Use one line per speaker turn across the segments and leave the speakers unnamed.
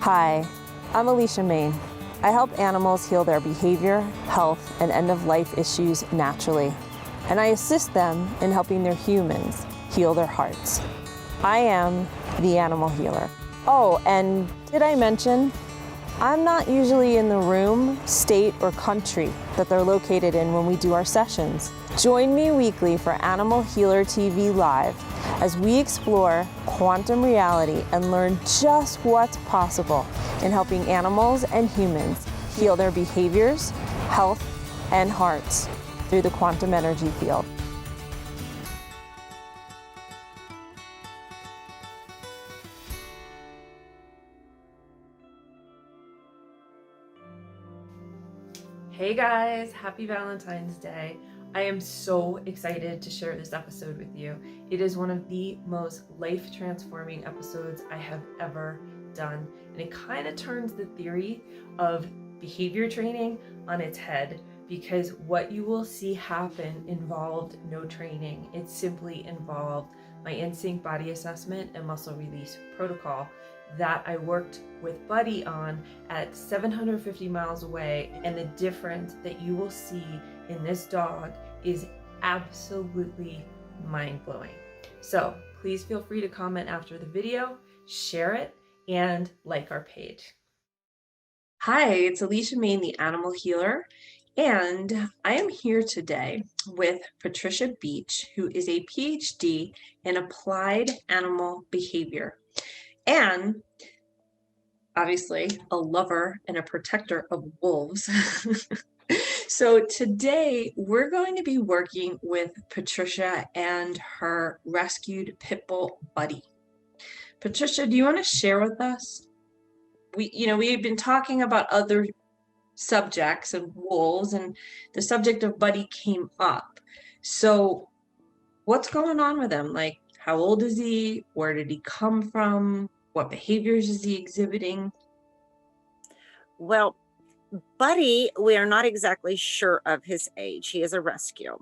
Hi, I'm Allecia Main. I help animals heal their behavior, health, and end-of-life issues naturally. And I assist them in helping their humans heal their hearts. I am the animal healer. Oh, and did I mention, I'm not usually in the room, state, or country that they're located in when we do our sessions. Join me weekly for Animal Healer TV Live as we explore quantum reality and learn just what's possible in helping animals and humans heal their behaviors, health, and hearts through the quantum energy field. Hey guys, happy Valentine's Day. I am so excited to share this episode with you. It is one of the most life-transforming episodes I have ever done, and it kind of turns the theory of behavior training on its head, because what you will see happen involved no training. It simply involved my in-sync body assessment and muscle release protocol that I worked with Buddy on at 750 miles away, and the difference that you will see in this dog is absolutely mind-blowing. So please feel free to comment after the video, share it, and like our page. Hi, it's Allecia Main, the Animal Healer, and I am here today with Patricia Beach, who is a Ph.D. in applied animal behavior, and obviously a lover and a protector of wolves. So today we're going to be working with Patricia and her rescued pit bull Buddy. Patricia, do you want to share with us? We've been talking about other subjects of wolves, and the subject of Buddy came up. So what's going on with him? Like, how old is he? Where did he come from? What behaviors is he exhibiting?
Well, Buddy, we are not exactly sure of his age. He is a rescue.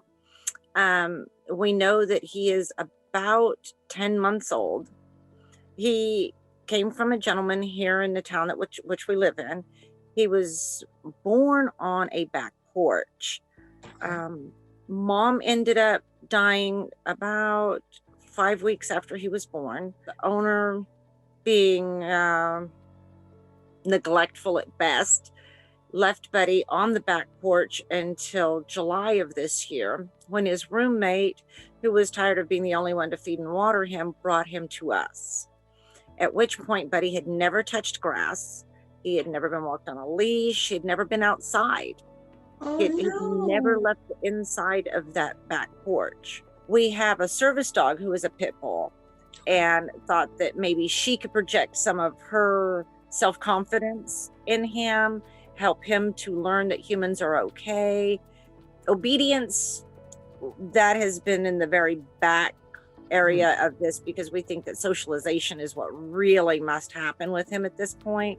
We know that he is about 10 months old. He came from a gentleman here in the town which we live in. He was born on a back porch. Mom ended up dying about 5 weeks after he was born. The owner, being neglectful at best, left Buddy on the back porch until July of this year, when his roommate, who was tired of being the only one to feed and water him, brought him to us. At which point Buddy had never touched grass. He had never been walked on a leash. He had never been outside. He had never left the inside of that back porch. We have a service dog who is a pit bull, and thought that maybe she could project some of her self-confidence in him, help him to learn that humans are okay. Obedience, that has been in the very back area of this, because we think that socialization is what really must happen with him at this point.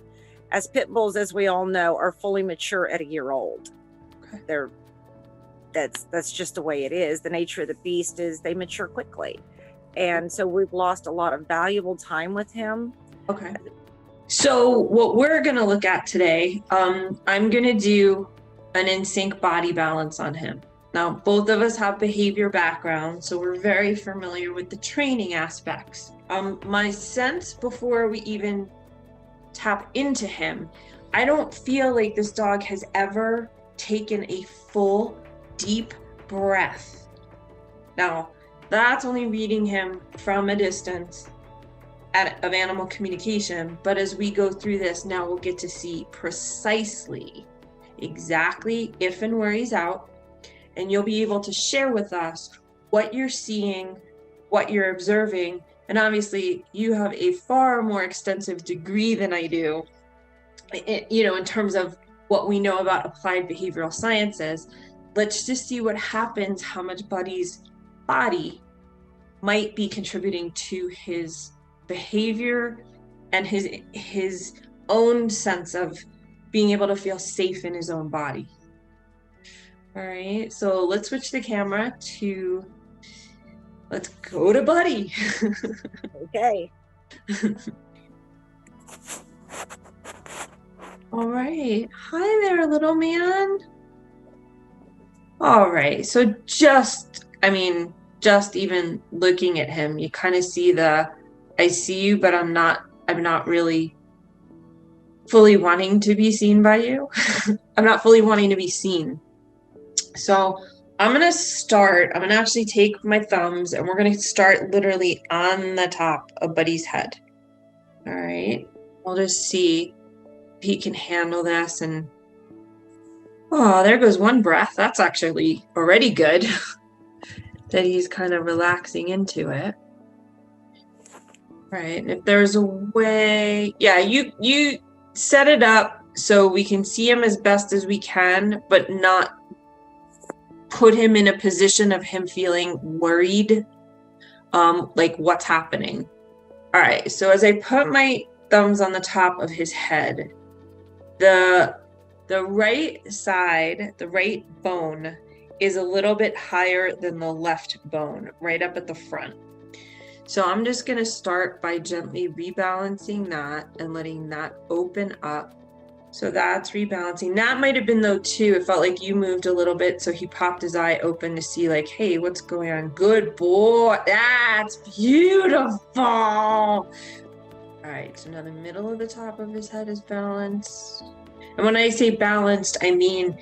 As pit bulls, as we all know, are fully mature at a year old. Okay. That's just the way it is. The nature of the beast is they mature quickly. And so we've lost a lot of valuable time with him.
Okay. So what we're going to look at today, I'm going to do an in-sync body balance on him. Now, both of us have behavior background, so we're very familiar with the training aspects. My sense before we even tap into him, I don't feel like this dog has ever taken a full, deep breath. Now, that's only reading him from a distance of animal communication, but as we go through this, now we'll get to see precisely, exactly if and where he's out, and you'll be able to share with us what you're seeing, what you're observing, and obviously you have a far more extensive degree than I do, in terms of what we know about applied behavioral sciences. Let's just see what happens, how much Buddy's body might be contributing to his behavior and his own sense of being able to feel safe in his own body. All right, so let's switch the camera to, let's go to Buddy.
Okay.
All right. Hi there, little man. All right. So just even looking at him, you kind of see I see you, but I'm not really fully wanting to be seen by you. I'm not fully wanting to be seen. So I'm going to actually take my thumbs and we're going to start literally on the top of Buddy's head. All right. We'll just see if he can handle this. And oh, there goes one breath. That's actually already good that he's kind of relaxing into it. Right. And if there's a way, yeah, you set it up so we can see him as best as we can, but not put him in a position of him feeling worried, like what's happening. All right, so as I put my thumbs on the top of his head, the right side, the right bone is a little bit higher than the left bone, right up at the front. So I'm just going to start by gently rebalancing that and letting that open up. So that's rebalancing. That might have been though too. It felt like you moved a little bit. So he popped his eye open to see like, hey, what's going on? Good boy. That's beautiful. All right. So now the middle of the top of his head is balanced. And when I say balanced, I mean,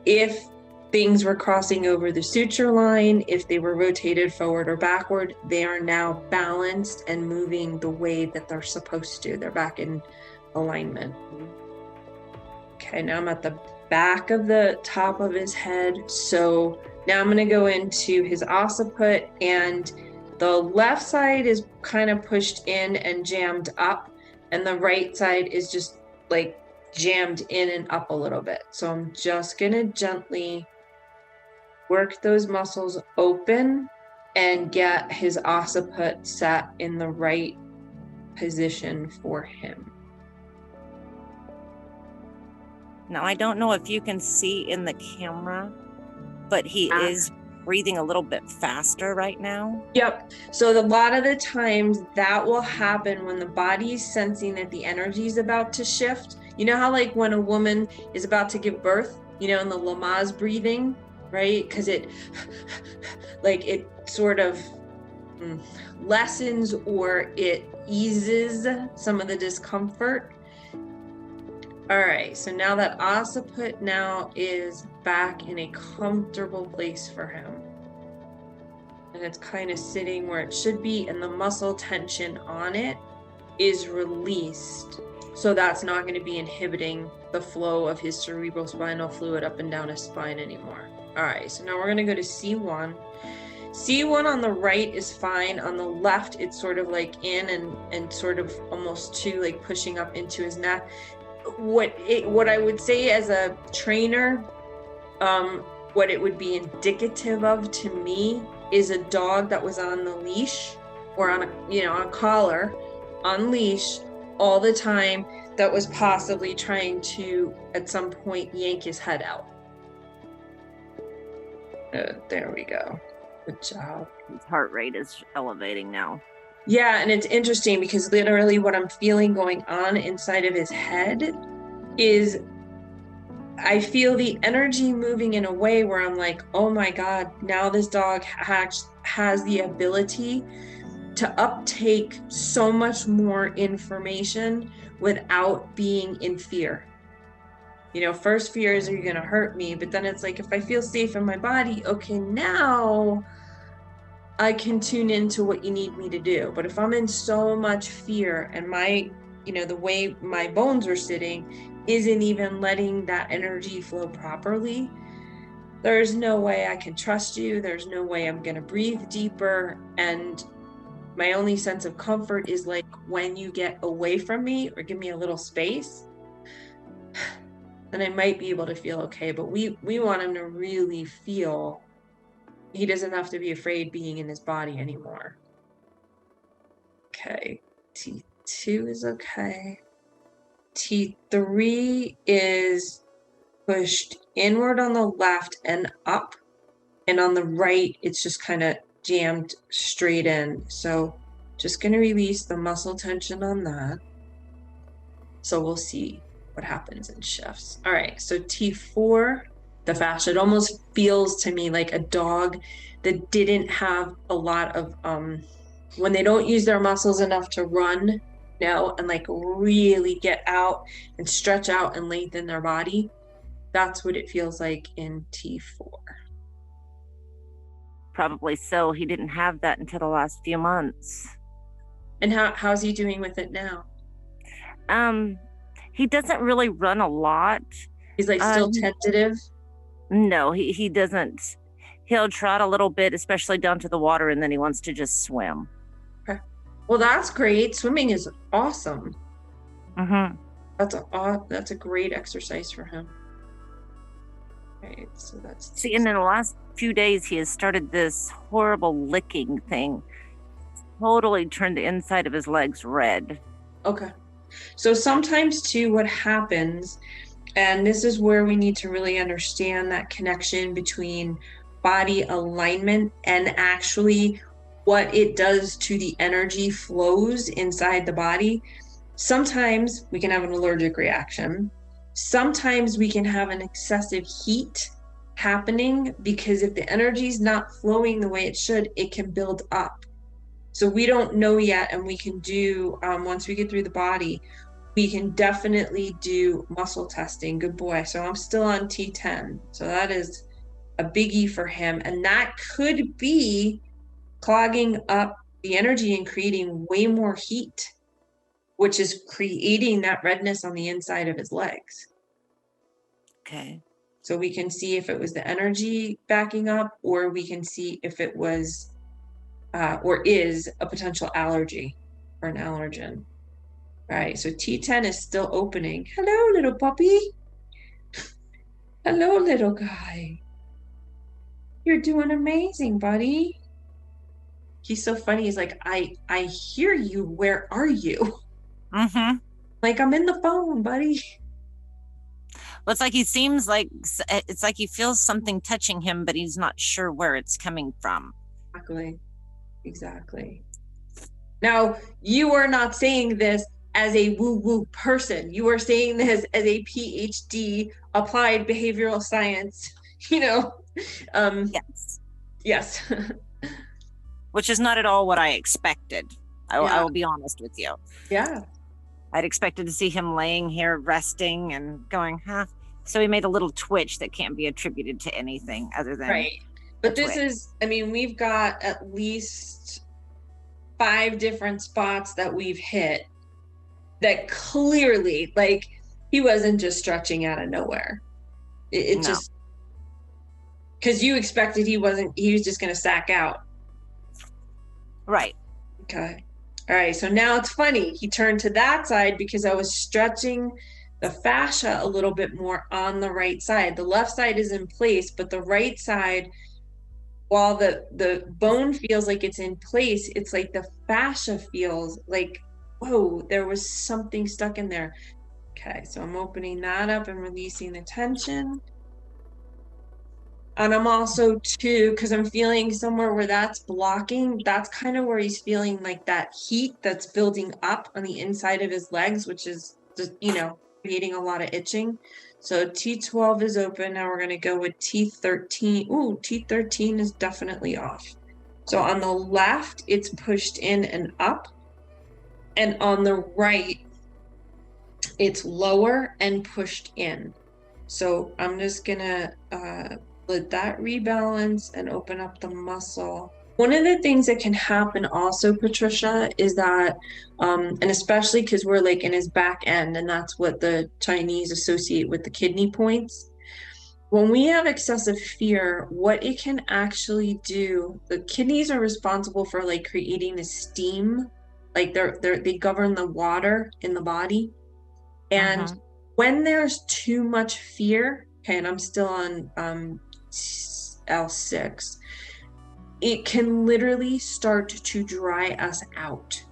if things were crossing over the suture line, if they were rotated forward or backward, they are now balanced and moving the way that they're supposed to. They're back in alignment. Okay, now I'm at the back of the top of his head. So now I'm going to go into his occiput, and the left side is kind of pushed in and jammed up, and the right side is just like jammed in and up a little bit. So I'm just going to gently work those muscles open and get his occiput set in the right position for him.
Now, I don't know if you can see in the camera, but he is breathing a little bit faster right now.
Yep. So a lot of the times that will happen when the body is sensing that the energy is about to shift. You know how like when a woman is about to give birth, you know, in the Lamaze breathing, right? Because it sort of lessens or it eases some of the discomfort. All right, so now that occiput now is back in a comfortable place for him. And it's kind of sitting where it should be, and the muscle tension on it is released. So that's not going to be inhibiting the flow of his cerebral spinal fluid up and down his spine anymore. All right, so now we're going to go to C1. C1 on the right is fine. On the left, it's sort of like in and sort of almost to like pushing up into his neck. What I would say as a trainer, what it would be indicative of to me is a dog that was on the leash or on a collar on leash all the time that was possibly trying to at some point yank his head out. There we go. Good job.
His heart rate is elevating now.
Yeah, and it's interesting because literally what I'm feeling going on inside of his head is I feel the energy moving in a way where I'm like, oh my God, now this dog has the ability to uptake so much more information without being in fear. You know, first fear is, are you going to hurt me? But then it's like, if I feel safe in my body, okay, now I can tune into what you need me to do. But if I'm in so much fear and the way my bones are sitting isn't even letting that energy flow properly, there's no way I can trust you. There's no way I'm going to breathe deeper. And my only sense of comfort is like when you get away from me or give me a little space, then I might be able to feel okay. But we want him to really feel he doesn't have to be afraid being in his body anymore. Okay, T2 is okay. T3 is pushed inward on the left and up, and on the right, it's just kind of jammed straight in. So just going to release the muscle tension on that. So we'll see what happens in shifts. All right, so T4, the fascia, it almost feels to me like a dog that didn't have a lot of, when they don't use their muscles enough to run, and like really get out and stretch out and lengthen their body. That's what it feels like in T4.
Probably so. He didn't have that until the last few months.
And how's he doing with it now?
He doesn't really run a lot.
He's like still tentative?
No, he doesn't. He'll trot a little bit, especially down to the water, and then he wants to just swim.
Okay. Well, that's great. Swimming is awesome.
Mm-hmm.
That's a great exercise for him. Right, so that's...
See, and in the last few days, he has started this horrible licking thing. Totally turned the inside of his legs red.
Okay. So sometimes too, what happens, and this is where we need to really understand that connection between body alignment and actually what it does to the energy flows inside the body. Sometimes we can have an allergic reaction. Sometimes we can have an excessive heat happening because if the energy is not flowing the way it should, it can build up. So we don't know yet, and we can do, once we get through the body, we can definitely do muscle testing. Good boy. So I'm still on T10. So that is a biggie for him. And that could be clogging up the energy and creating way more heat, which is creating that redness on the inside of his legs.
Okay.
So we can see if it was the energy backing up, or we can see if it was or is a potential allergy or an allergen. All right, so T10 is still opening. Hello, little puppy. Hello, little guy. You're doing amazing, buddy. He's so funny. He's like, I hear you. Where are you?
Mm-hmm.
Like, I'm in the phone, buddy.
Well, it's like it's like he feels something touching him, but he's not sure where it's coming from.
Exactly. Now, you are not saying this as a woo-woo person. You are saying this as a Ph.D. applied behavioral science,
Yes.
Yes.
Which is not at all what I expected. I will be honest with you.
Yeah.
I'd expected to see him laying here resting and going, huh? So he made a little twitch that can't be attributed to anything other than...
Right. But this is, we've got at least 5 different spots that we've hit that clearly, like, he wasn't just stretching out of nowhere. It just, because you expected he was just going to sack out.
Right.
Okay. All right. So now it's funny. He turned to that side because I was stretching the fascia a little bit more on the right side. The left side is in place, but the right side, while the bone feels like it's in place, it's like the fascia feels like, whoa, there was something stuck in there. Okay, so I'm opening that up and releasing the tension. And I'm also too, because I'm feeling somewhere where that's blocking, that's kind of where he's feeling like that heat that's building up on the inside of his legs, which is just, creating a lot of itching. So T12 is open. Now we're going to go with T13. Ooh, T13 is definitely off. So on the left, it's pushed in and up. And on the right, it's lower and pushed in. So I'm just going to let that rebalance and open up the muscle. One of the things that can happen also, Patricia, is that, and especially because we're like in his back end, and that's what the Chinese associate with the kidney points. When we have excessive fear, what it can actually do, the kidneys are responsible for like creating the steam, like they govern the water in the body. And when there's too much fear, okay, and I'm still on L6, it can literally start to dry us out.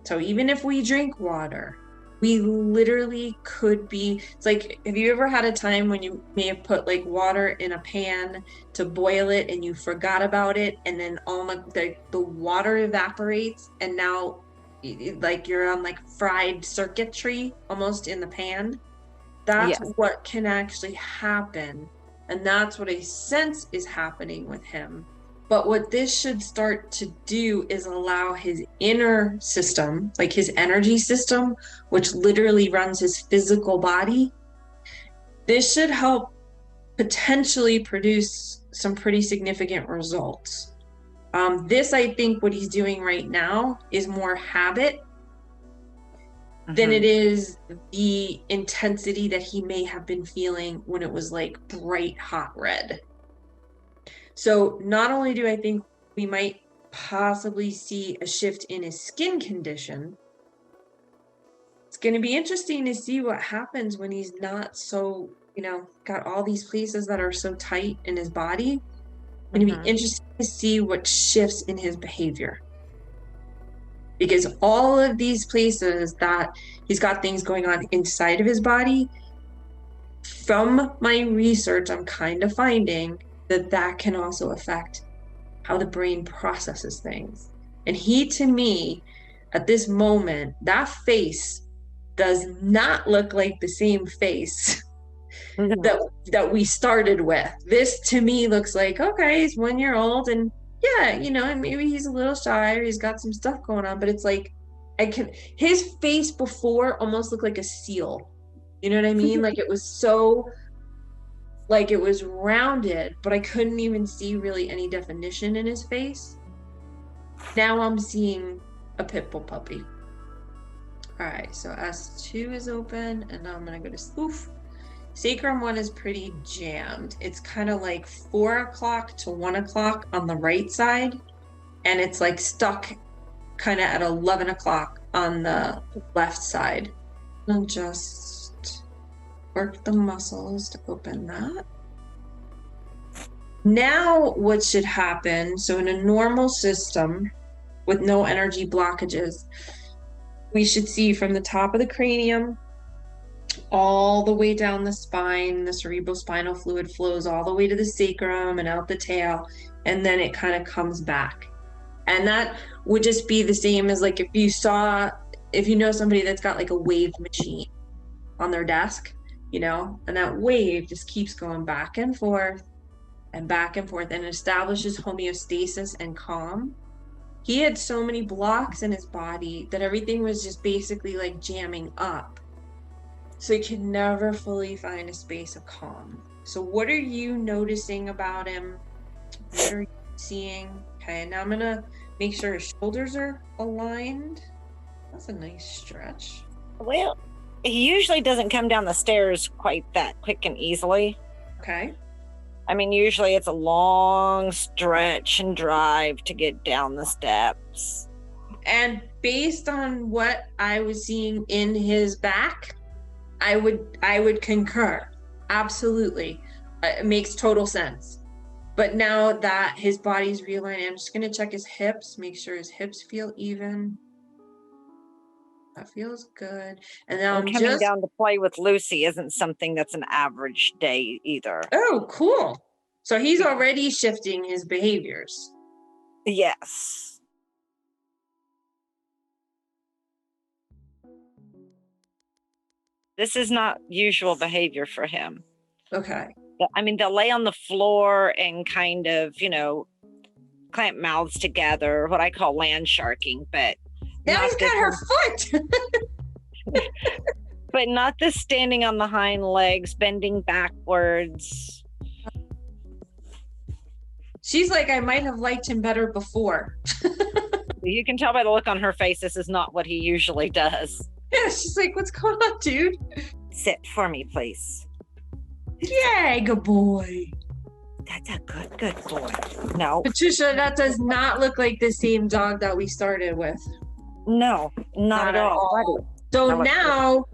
So even if we drink water, we literally could be, it's like, have you ever had a time when you may have put like water in a pan to boil it and you forgot about it, and then all the water evaporates, and now like you're on like fried circuitry almost in the pan? That's
Yes.
what can actually happen. And that's what I sense is happening with him. But what this should start to do is allow his inner system, like his energy system, which literally runs his physical body, this should help potentially produce some pretty significant results. This, I think, what he's doing right now is more habit than it is the intensity that he may have been feeling when it was like bright hot red. So not only do I think we might possibly see a shift in his skin condition, it's going to be interesting to see what happens when he's not so, got all these places that are so tight in his body. It's going to be interesting to see what shifts in his behavior. Because all of these places that he's got things going on inside of his body, from my research, I'm kind of finding that can also affect how the brain processes things. And he, to me, at this moment, that face does not look like the same face that we started with. This, to me, looks like, okay, he's 1 year old, and yeah, and maybe he's a little shy or he's got some stuff going on, but it's like, his face before almost looked like a seal. You know what I mean? Like it was so, like it was rounded, but I couldn't even see really any definition in his face. Now I'm seeing a pit bull puppy. All right, so S2 is open, and now I'm gonna go to spoof. Sacrum 1 is pretty jammed. It's kind of like 4 o'clock to 1 o'clock on the right side, and it's like stuck kind of at 11 o'clock on the left side. I'll just work the muscles to open that. Now what should happen, so in a normal system with no energy blockages, we should see from the top of the cranium all the way down the spine, the cerebrospinal fluid flows all the way to the sacrum and out the tail, and then it kind of comes back. And that would just be the same as like if you know somebody that's got like a wave machine on their desk, and that wave just keeps going back and forth and back and forth and establishes homeostasis and calm. He had so many blocks in his body that everything was just basically like jamming up. So he could never fully find a space of calm. So what are you noticing about him? What are you seeing? Okay, now I'm gonna make sure his shoulders are aligned. That's a nice stretch.
Well, he usually doesn't come down the stairs quite that quick and easily.
Okay.
I mean, usually it's a long stretch and drive to get down the steps.
And based on what I was seeing in his back, I would concur. Absolutely. It makes total sense. But now that his body's realigned, I'm just going to check his hips, make sure his hips feel even. That feels good. And now I'm
coming down to play with Lucy isn't something that's an average day either.
Oh, cool. So he's already shifting his behaviors.
Yes. This is not usual behavior for him.
Okay.
I mean, they'll lay on the floor and kind of, clamp mouths together, what I call land sharking, but
now he's got her foot.
But not this standing on the hind legs, bending backwards.
She's like, I might have liked him better before.
You can tell by the look on her face, this is not what he usually does.
Yeah, she's like, what's going on, dude?
Sit for me, please.
Yay, good boy.
That's a good boy. No.
Patricia, that does not look like the same dog that we started with.
No, not at all.
So now,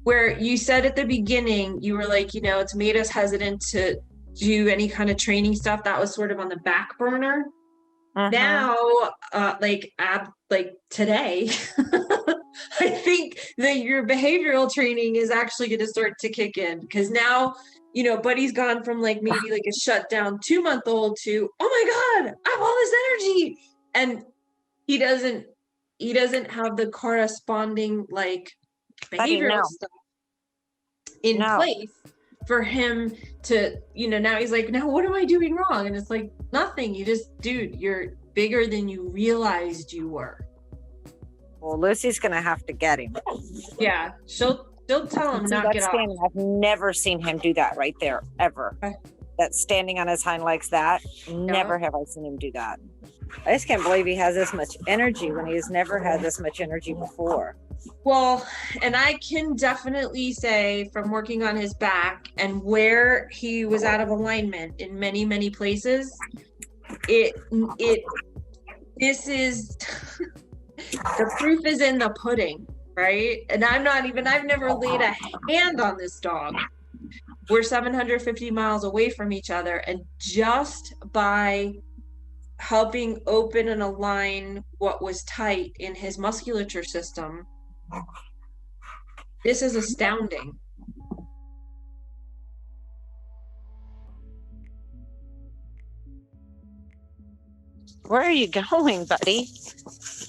where you said at the beginning, you were like, it's made us hesitant to do any kind of training stuff. That was sort of on the back burner. Now, like today, I think that your behavioral training is actually going to start to kick in, because now, Buddy's gone from like maybe like a shut down 2-month-old to, oh my God, I have all this energy. And he doesn't have the corresponding like behavioral stuff. in
No.
place for him to, now he's like, now what am I doing wrong? And it's like, nothing. You just, dude, you're bigger than you realized you were.
Well, Lucy's going to have to get him.
Yeah, she'll tell him
See,
knock
that
it off.
standing, I've never seen him do that right there, ever.
Okay.
That standing on his hind legs, that, never have I seen him do that. I just can't believe he has this much energy when he's never had this much energy before.
Well, and I can definitely say from working on his back and where he was out of alignment in many, many places, this is the proof is in the pudding, right? And I've never laid a hand on this dog. We're 750 miles away from each other, and just by helping open and align what was tight in his musculature system, this is astounding.
Where are you going, buddy?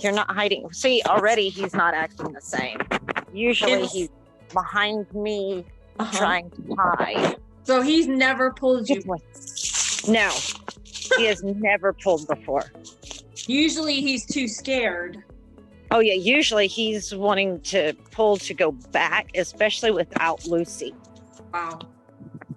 You're not hiding. See, already he's not acting the same. Usually he's behind me trying to hide.
So he's never pulled you?
No, he has never pulled before.
Usually he's too scared.
Oh yeah, usually he's wanting to pull to go back, especially without Lucy.
Wow.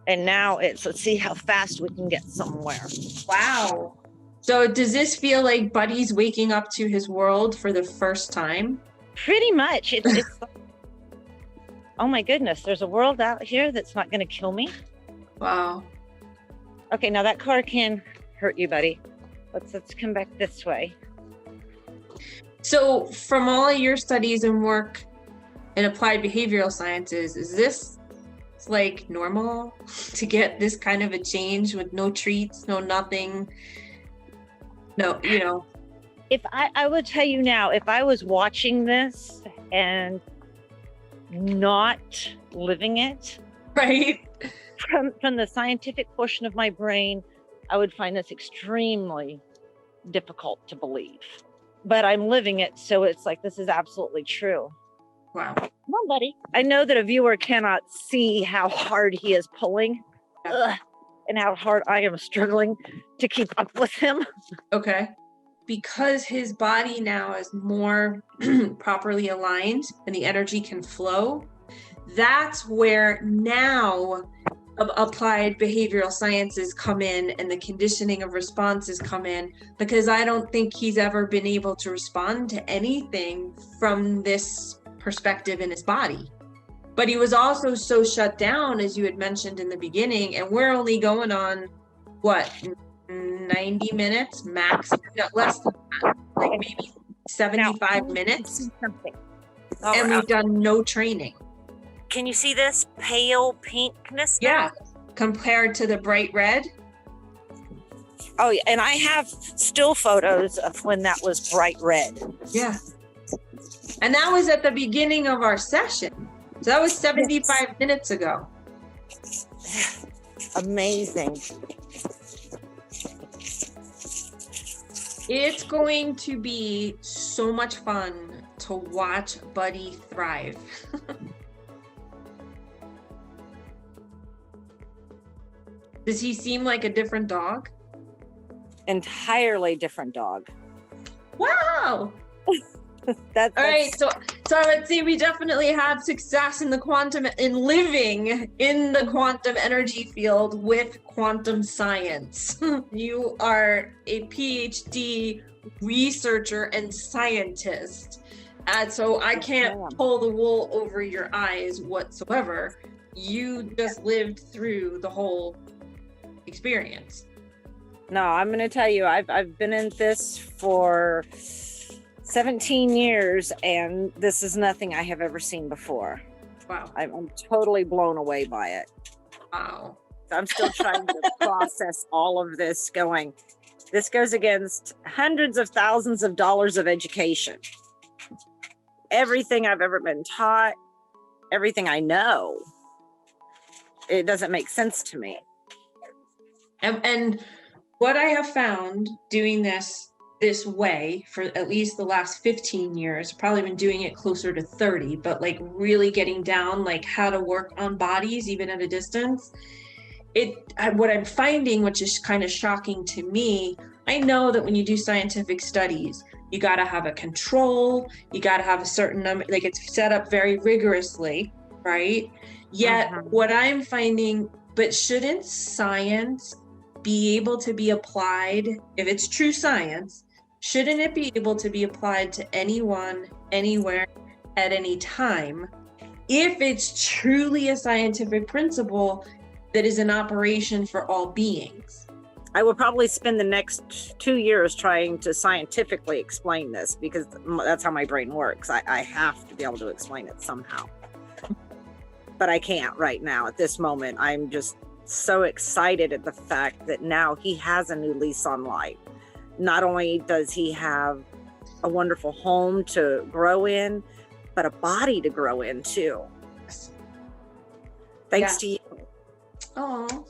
And now let's see how fast we can get somewhere.
Wow. So does this feel like Buddy's waking up to his world for the first time?
Pretty much. It's oh my goodness, there's a world out here that's not going to kill me.
Wow.
Okay, now that car can hurt you, buddy. Let's come back this way.
So from all of your studies and work in applied behavioral sciences, is this like normal to get this kind of a change with no treats, no nothing? No,
If I would tell you now, if I was watching this and not living it,
right?
From the scientific portion of my brain, I would find this extremely difficult to believe. But I'm living it, so it's like, this is absolutely true.
Wow.
Come on, buddy. I know that a viewer cannot see how hard he is pulling.
Yeah.
And how hard I am struggling to keep up with him.
Okay. Because his body now is more properly aligned and the energy can flow, that's where now applied behavioral sciences come in and the conditioning of responses come in, because I don't think he's ever been able to respond to anything from this perspective in his body. But he was also so shut down, as you had mentioned in the beginning, and we're only going on, 90 minutes max, less than that, like maybe 75 minutes. And we've done no training.
Can you see this pale pinkness?
Yeah, compared to the bright red.
Oh, yeah, and I have still photos of when that was bright red.
Yeah. And that was at the beginning of our session. So that was 75 minutes ago.
Amazing.
It's going to be so much fun to watch Buddy thrive. Does he seem like a different dog?
Entirely different dog.
Wow.
That's
all right. So I would say we definitely had success in living in the quantum energy field with quantum science. You are a PhD researcher and scientist. And so I can't pull the wool over your eyes whatsoever. You just lived through the whole experience.
No, I'm going to tell you, I've been in this for 17 years, and this is nothing I have ever seen before.
Wow.
I'm totally blown away by it.
Wow.
I'm still trying to process all of this going. This goes against hundreds of thousands of dollars of education. Everything I've ever been taught, everything I know, it doesn't make sense to me.
And what I have found doing this this way for at least the last 15 years, probably been doing it closer to 30, but like really getting down like how to work on bodies even at a distance. What I'm finding, which is kind of shocking to me, I know that when you do scientific studies, you got to have a control, you got to have a certain number, like it's set up very rigorously, right? Yet what I'm finding, but shouldn't science be able to be applied, if it's true science, shouldn't it be able to be applied to anyone, anywhere, at any time, if it's truly a scientific principle that is in operation for all beings?
I will probably spend the next 2 years trying to scientifically explain this, because that's how my brain works. I have to be able to explain it somehow. But I can't right now at this moment. I'm just so excited at the fact that now he has a new lease on life. Not only does he have a wonderful home to grow in, but a body to grow in too. Thanks to you.
Oh.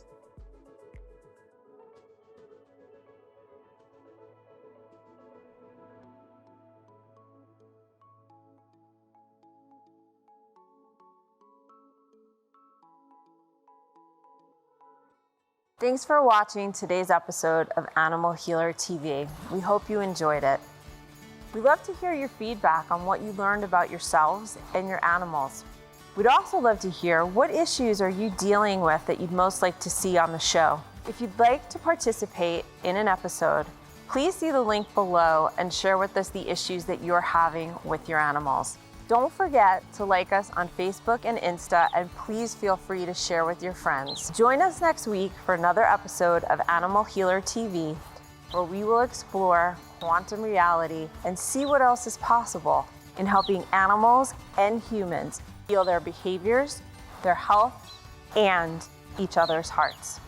Thanks for watching today's episode of Animal Healer TV. We hope you enjoyed it. We love to hear your feedback on what you learned about yourselves and your animals. We'd also love to hear what issues are you dealing with that you'd most like to see on the show. If you'd like to participate in an episode, please see the link below and share with us the issues that you're having with your animals. Don't forget to like us on Facebook and Insta, and please feel free to share with your friends. Join us next week for another episode of Animal Healer TV, where we will explore quantum reality and see what else is possible in helping animals and humans heal their behaviors, their health, and each other's hearts.